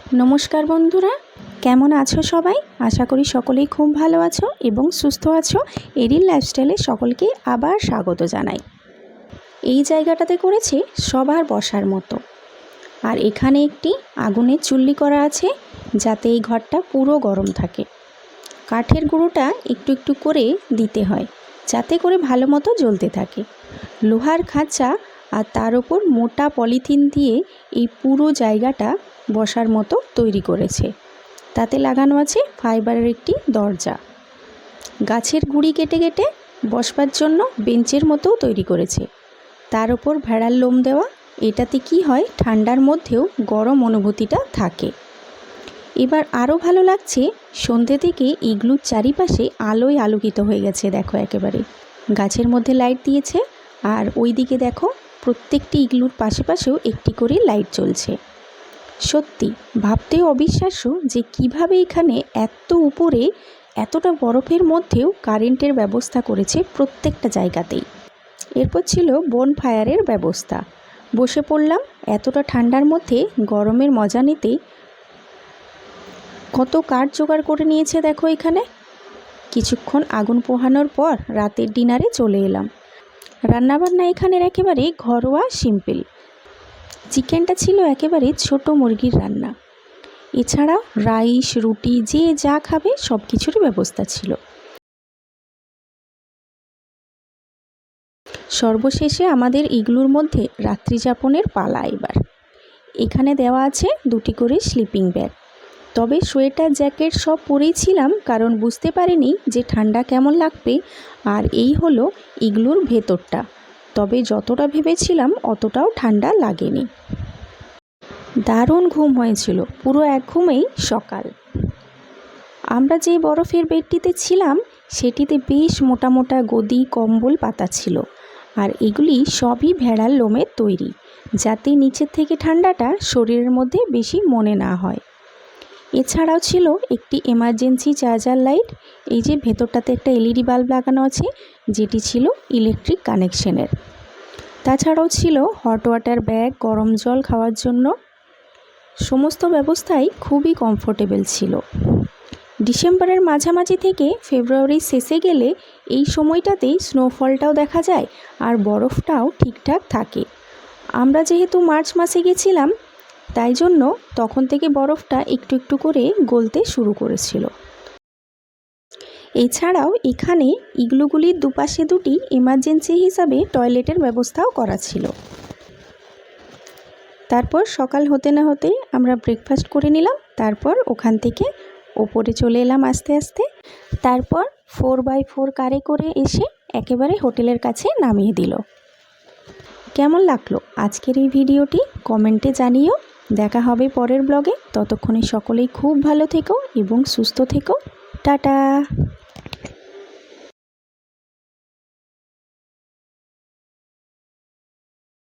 नमस्कार बंधुरा केमन आछो सबाई आशा करी सकलेई खूब भालो आछो एबं सुस्थ आछो। एरिल लाइफस्टाइले सकलके आबार स्वागत जानाई। এই জায়গাটাতে করেছে সবার বসার মতো, আর এখানে একটি আগুনের চুল্লি করা আছে যাতে এই ঘরটা পুরো গরম থাকে। কাঠের গুঁড়োটা একটু একটু করে দিতে হয় যাতে করে ভালো মতো জ্বলতে থাকে। লোহার খাঁচা আর তার উপর মোটা পলিথিন দিয়ে এই পুরো জায়গাটা বসার মতো তৈরি করেছে। তাতে লাগানো আছে ফাইবারের একটি দরজা। গাছের গুঁড়ি কেটে কেটে বসবার জন্য বেঞ্চের মতো তৈরি করেছে। তার উপর ভেড়ার লোম দেওয়া। এটাতে কি হয়, ঠান্ডার মধ্যেও গরম অনুভূতিটা থাকে। এবার আরও ভালো লাগছে, সন্ধ্যে থেকে ইগলুর চারিপাশে আলোয় আলোকিত হয়ে গেছে। দেখো একেবারে গাছের মধ্যে লাইট দিয়েছে, আর ওই দিকে দেখো প্রত্যেকটি ইগলুর পাশে পাশেও একটি করে লাইট জ্বলছে। সত্যি ভাবতেও অবিশ্বাস্য যে কিভাবে এখানে এত উপরে এতটা বরফের মধ্যেও কারেন্টের ব্যবস্থা করেছে প্রত্যেকটা জায়গাতেই। এরপর ছিল বনফায়ারের ব্যবস্থা। বসে পড়লাম এতটা ঠান্ডার মধ্যে গরমের মজা নিতে। কত কাঠ জোগাড় করে নিয়েছে দেখো এখানে। কিছুক্ষণ আগুন পোহানোর পর রাতের ডিনারে চলে এলাম। রান্নাবান্না এখানের একেবারে ঘরোয়া সিম্পল। চিকেনটা ছিল একেবারে ছোট মুরগির রান্না। এছাড়াও রাইস, রুটি, যে যা খাবে সব কিছুরই ব্যবস্থা ছিল। সর্বশেষে আমাদের ইগলুর মধ্যে রাত্রিযাপনের পালা। এবার এখানে দেওয়া আছে দুটি করে স্লিপিং ব্যাগ। তবে সোয়েটার জ্যাকেট সব পরেই ছিলাম, কারণ বুঝতে পারিনি যে ঠান্ডা কেমন লাগবে। আর এই হলো ইগলুর ভেতরটা। তবে যতটা ভেবেছিলাম অতটাও ঠান্ডা লাগেনি। দারুণ ঘুম হয়েছিল, পুরো এক ঘুমেই সকাল। আমরা যে বরফের বেডটিতে ছিলাম সেটিতে বেশ মোটা মোটা গদি, কম্বল পাতা ছিল, আর এগুলি সবই ভেড়ার লোমের তৈরি, যাতে নিচের থেকে ঠান্ডাটা শরীরের মধ্যে বেশি মনে না হয়। এছাড়াও ছিল একটি এমার্জেন্সি চার্জার লাইট। এই যে ভেতরটাতে একটা এলইডি বাল্ব লাগানো আছে, যেটি ছিল ইলেকট্রিক কানেকশনের। তাছাড়াও ছিল হট ওয়াটার ব্যাগ, গরম জল খাওয়ার জন্য। সমস্ত ব্যবস্থাই খুবই কমফোর্টেবল ছিল। ডিসেম্বরের মাঝামাঝি থেকে ফেব্রুয়ারির শেষে গেলে এই সময়টাতেই স্নোফলটাও দেখা যায়, আর বরফটাও ঠিকঠাক থাকে। আমরা যেহেতু মার্চ মাসে গেছিলাম, তাই জন্য তখন থেকে বরফটা একটু একটু করে গলতে শুরু করেছিল। এছাড়াও এখানে ইগলুগুলির দুপাশে দুটি এমার্জেন্সি হিসাবে টয়লেটের ব্যবস্থাও করা ছিল। তারপর সকাল হতে না হতেই আমরা ব্রেকফাস্ট করে নিলাম। তারপর ওখান থেকে ওপরে চলে এলাম আস্তে আস্তে। তারপর 4x4 কারে করে এসে একেবারে হোটেলের কাছে নামিয়ে দিল। কেমন লাগলো আজকের এই ভিডিওটি কমেন্টে জানিও। দেখা হবে পরের ব্লগে। ততক্ষণে সকলেই খুব ভালো থেকো এবং সুস্থ থেকো। টাটা।